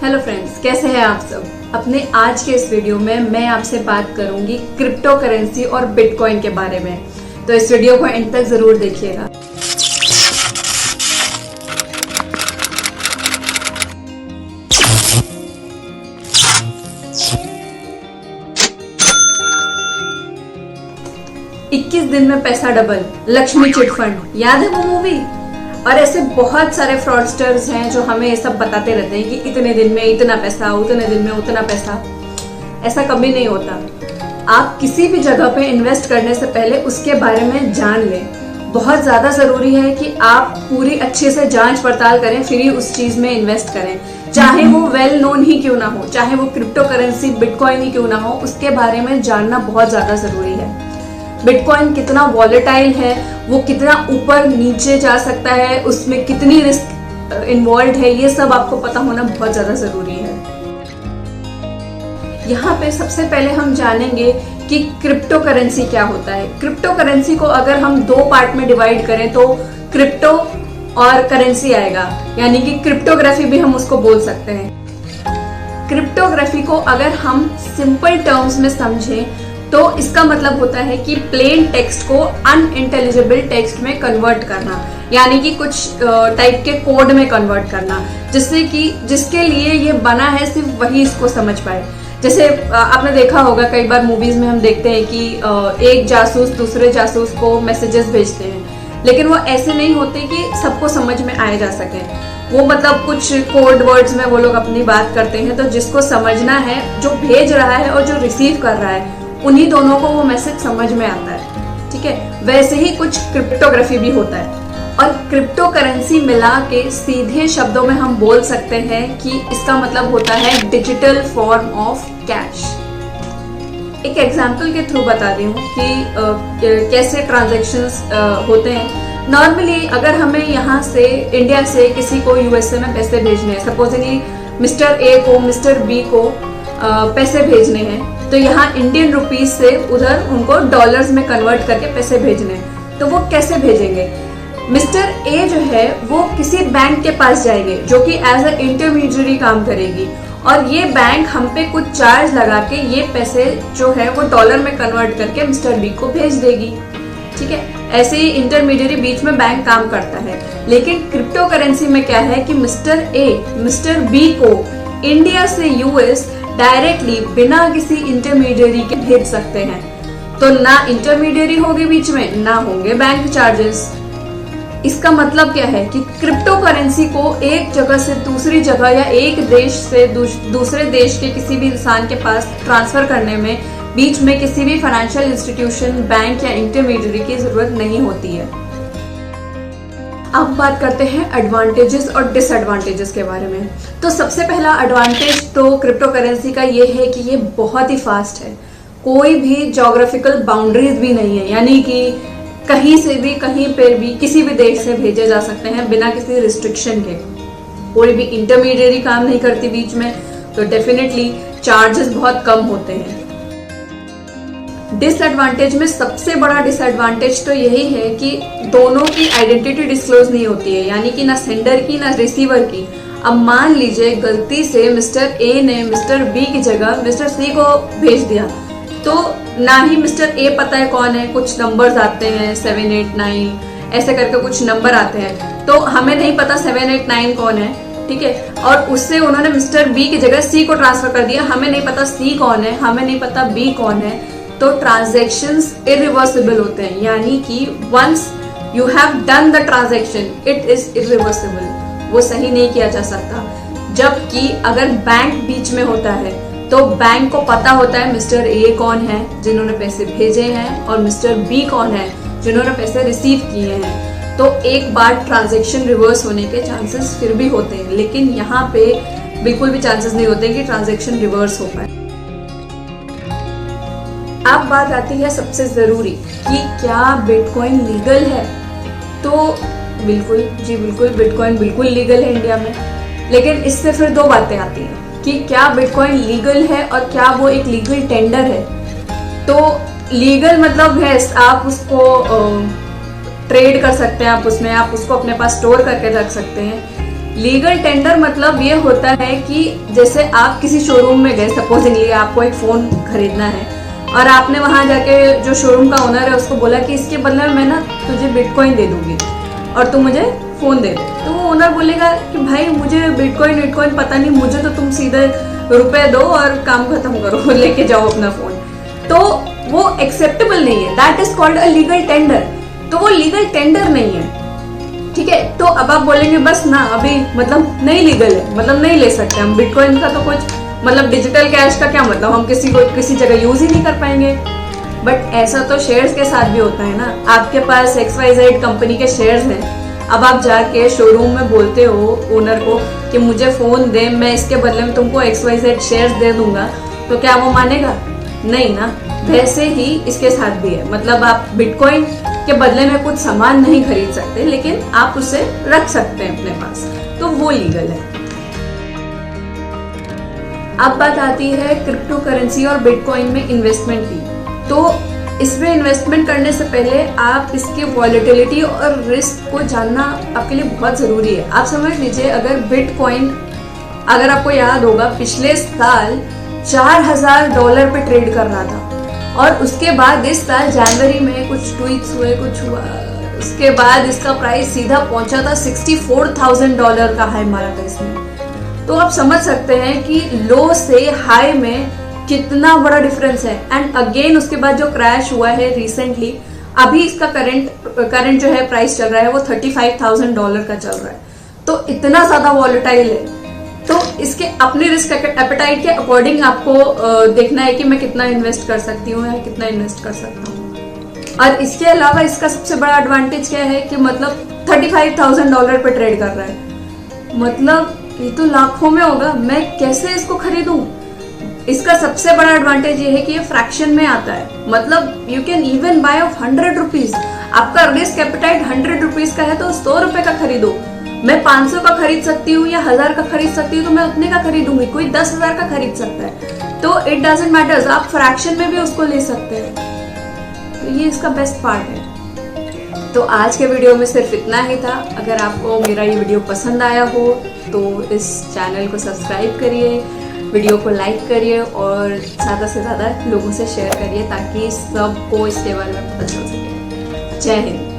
Hello friends, कैसे हैं आप सब। अपने आज के इस वीडियो में मैं आपसे बात करूंगी क्रिप्टो करेंसी और बिटकॉइन के बारे में। तो इस वीडियो को एंड तक जरूर देखिएगा। "21 दिन में पैसा डबल", लक्ष्मी चिट फंड, याद है वो मूवी। और ऐसे बहुत सारे फ्रॉडस्टर्स हैं जो हमें ये सब बताते रहते हैं कि इतने दिन में इतना पैसा, उतने दिन में उतना पैसा। ऐसा कभी नहीं होता। आप किसी भी जगह पे इन्वेस्ट करने से पहले उसके बारे में जान लें। बहुत ज़्यादा ज़रूरी है कि आप पूरी अच्छे से जांच पड़ताल करें, फिर ही उस चीज़ में इन्वेस्ट करें। चाहे वो वेल नोन ही क्यों ना हो, चाहे वो क्रिप्टो करेंसी बिटकॉइन ही क्यों ना हो, उसके बारे में जानना बहुत ज़्यादा ज़रूरी है। बिटकॉइन कितना वॉलेटाइल है, वो कितना ऊपर नीचे जा सकता है, उसमें कितनी रिस्क इन्वॉल्व है, ये सब आपको पता होना बहुत ज्यादा जरूरी है। यहाँ पे सबसे पहले हम जानेंगे कि क्रिप्टो करेंसी क्या होता है। क्रिप्टो करेंसी को अगर हम दो पार्ट में डिवाइड करें तो क्रिप्टो और करेंसी आएगा, यानी कि क्रिप्टोग्राफी भी हम उसको बोल सकते हैं। क्रिप्टोग्राफी को अगर हम सिंपल टर्म्स में समझें तो इसका मतलब होता है कि प्लेन टेक्स्ट को अनइंटेलिजिबल टेक्स्ट में कन्वर्ट करना, यानी कि कुछ टाइप के कोड में कन्वर्ट करना, जिससे कि जिसके लिए ये बना है सिर्फ वही इसको समझ पाए। जैसे आपने देखा होगा, कई बार मूवीज में हम देखते हैं कि एक जासूस दूसरे जासूस को मैसेजेस भेजते हैं, लेकिन वो ऐसे नहीं होते कि सबको समझ में आए जा सके। वो मतलब कुछ कोड वर्ड्स में वो लोग अपनी बात करते हैं, तो जिसको समझना है, जो भेज रहा है और जो रिसीव कर रहा है, उन्हीं दोनों को वो मैसेज समझ में आता है। ठीक है, वैसे ही कुछ क्रिप्टोग्राफी भी होता है। और क्रिप्टो करेंसी मिला के सीधे शब्दों में हम बोल सकते हैं कि इसका मतलब होता है डिजिटल फॉर्म ऑफ कैश। एक एग्जांपल के थ्रू बता दी हूँ कि कैसे ट्रांजैक्शंस होते हैं। नॉर्मली अगर हमें यहाँ से इंडिया से किसी को यूएसए में पैसे भेजने हैं, सपोजिंगली मिस्टर ए को मिस्टर बी को पैसे भेजने हैं, तो यहाँ इंडियन रुपीज से उधर उनको डॉलर्स में कन्वर्ट करके पैसे भेजने हैं। तो वो कैसे भेजेंगे? मिस्टर ए जो है वो किसी बैंक के पास जाएंगे जो कि एज अ इंटरमीडियरी काम करेगी, और ये बैंक हम पे कुछ चार्ज लगा के ये पैसे जो है वो डॉलर में कन्वर्ट करके मिस्टर बी को भेज देगी। ठीक है, ऐसे ही इंटरमीडियरी बीच में बैंक काम करता है। लेकिन क्रिप्टो करेंसी में क्या है कि मिस्टर ए मिस्टर बी को इंडिया से यूएस डायरेक्टली बिना किसी इंटरमीडियरी के भेज सकते हैं। तो ना इंटरमीडियरी होगी बीच में, ना होंगे बैंक चार्जेस। इसका मतलब क्या है कि क्रिप्टो करेंसी को एक जगह से दूसरी जगह या एक देश से दूसरे देश के किसी भी इंसान के पास ट्रांसफर करने में बीच में किसी भी फाइनेंशियल इंस्टीट्यूशन, बैंक या इंटरमीडियरी की जरूरत नहीं होती है। अब बात करते हैं एडवांटेजेस और डिसएडवांटेजेस के बारे में। तो सबसे पहला एडवांटेज तो क्रिप्टो करेंसी का ये है कि ये बहुत ही फास्ट है। कोई भी ज्योग्राफिकल बाउंड्रीज भी नहीं है, यानी कि कहीं से भी कहीं पर भी किसी भी देश से भेजे जा सकते हैं बिना किसी रिस्ट्रिक्शन के। कोई भी इंटरमीडियरी काम नहीं करती बीच में, तो डेफिनेटली चार्जेस बहुत कम होते हैं। डिसएडवांटेज में सबसे बड़ा डिसएडवांटेज तो यही है कि दोनों की आइडेंटिटी डिस्क्लोज नहीं होती है, यानी कि ना सेंडर की ना रिसीवर की। अब मान लीजिए गलती से मिस्टर ए ने मिस्टर बी की जगह मिस्टर सी को भेज दिया, तो ना ही मिस्टर ए पता है कौन है, कुछ नंबर्स आते हैं 789 ऐसे करके कुछ नंबर आते हैं, तो हमें नहीं पता 789 कौन है। ठीक है, और उससे उन्होंने मिस्टर बी की जगह सी को ट्रांसफर कर दिया, हमें नहीं पता सी कौन है, हमें नहीं पता बी कौन है। तो ट्रांजैक्शंस इरिवर्सिबल होते हैं, यानी कि once you have done the transaction it is irreversible, वो सही नहीं किया जा सकता। जबकि अगर बैंक बीच में होता है तो बैंक को पता होता है मिस्टर ए कौन है जिन्होंने पैसे भेजे हैं और मिस्टर बी कौन है जिन्होंने पैसे रिसीव किए हैं। तो एक बार ट्रांजैक्शन रिवर्स होने के चांसेस फिर भी होते हैं, लेकिन यहाँ पे बिल्कुल भी चांसेस नहीं होते कि ट्रांजैक्शन रिवर्स हो पाए। अब बात आती है सबसे जरूरी कि क्या बिटकॉइन लीगल है। तो बिल्कुल जी बिल्कुल, बिटकॉइन बिल्कुल लीगल है इंडिया में। लेकिन इससे फिर दो बातें आती हैं कि क्या बिटकॉइन लीगल है और क्या वो एक लीगल टेंडर है। तो लीगल मतलब है आप उसको ट्रेड कर सकते हैं, आप उसको अपने पास स्टोर करके रख सकते हैं। लीगल टेंडर मतलब ये होता है कि जैसे आप किसी शोरूम में गए, सपोजिंगली आपको एक फोन खरीदना है और आपने वहां जाके जो शोरूम का ओनर है उसको बोला कि इसके बदले में मैं ना तुझे बिटकॉइन दे दूंगी और तू मुझे फोन दे दे। तो वो ओनर बोलेगा कि भाई मुझे बिटकॉइन पता नहीं, मुझे तो तुम सीधे रुपए दो और काम खत्म करो, लेके जाओ अपना फोन। तो वो एक्सेप्टेबल नहीं है, that is called a legal tender. तो वो लीगल टेंडर नहीं है, ठीक है। तो अब आप बोलेंगे बस ना अभी मतलब नहीं लीगल है, मतलब नहीं ले सकते हम बिटकॉइन का, तो कुछ मतलब डिजिटल कैश का क्या मतलब, हम किसी को किसी जगह यूज ही नहीं कर पाएंगे। बट ऐसा तो शेयर्स के साथ भी होता है ना। आपके पास XYZ कंपनी के शेयर्स हैं, अब आप जाके शोरूम में बोलते हो ओनर को कि मुझे फोन दे, मैं इसके बदले में तुमको XYZ शेयर्स दे दूंगा, तो क्या वो मानेगा? नहीं ना। वैसे ही इसके साथ भी है, मतलब आप बिटकॉइन के बदले में कुछ सामान नहीं खरीद सकते, लेकिन आप उसे रख सकते हैं अपने पास, तो वो लीगल है। अब बात आती है क्रिप्टो करेंसी और बिटकॉइन में इन्वेस्टमेंट की। तो इसमें इन्वेस्टमेंट करने से पहले आप इसकी वॉलेटिलिटी और रिस्क को जानना आपके लिए बहुत जरूरी है। आप समझ लीजिए, अगर बिटकॉइन, अगर आपको याद होगा पिछले साल $4000 पे ट्रेड कर रहा था, और उसके बाद इस साल जनवरी में कुछ ट्वीट्स हुए, कुछ हुआ, उसके बाद इसका प्राइस सीधा पहुंचा था $64,000 का हाई मारा था इसने। तो आप समझ सकते हैं कि लो से हाई में कितना बड़ा डिफरेंस है। एंड अगेन उसके बाद जो क्रैश हुआ है रिसेंटली, अभी इसका करंट जो है प्राइस चल रहा है वो $35,000 का चल रहा है। तो इतना ज्यादा वॉलेटाइल है। तो इसके अपने रिस्क एपेटाइट के अकॉर्डिंग आपको देखना है कि मैं कितना इन्वेस्ट कर सकती हूँ या कितना इन्वेस्ट कर सकता हूँ। और इसके अलावा इसका सबसे बड़ा एडवांटेज क्या है कि मतलब $35,000 पे ट्रेड कर रहा है, मतलब ये तो लाखों में होगा। मैं कैसे इसको खरीदूं? इसका सबसे बड़ा एडवांटेज ये है कि ये फ्रैक्शन में आता है, मतलब you can even bye of 100 rupees. आपका रिस्क एपेटाइट 100 रुपीज का है तो 100 रुपए का खरीदो। मैं 500 का खरीद सकती हूँ या 1000 का खरीद सकती हूँ, तो मैं उतने का खरीदूंगी। कोई 10,000 का खरीद सकता है, तो इट डजंट मैटर्स, आप फ्रैक्शन में भी उसको ले सकते हैं। तो ये इसका बेस्ट पार्ट है। तो आज के वीडियो में सिर्फ इतना ही था। अगर आपको मेरा ये वीडियो पसंद आया हो तो इस चैनल को सब्सक्राइब करिए, वीडियो को लाइक करिए और ज़्यादा से ज़्यादा लोगों से शेयर करिए ताकि सबको इसके बारे में पता चल सके। जय हिंद।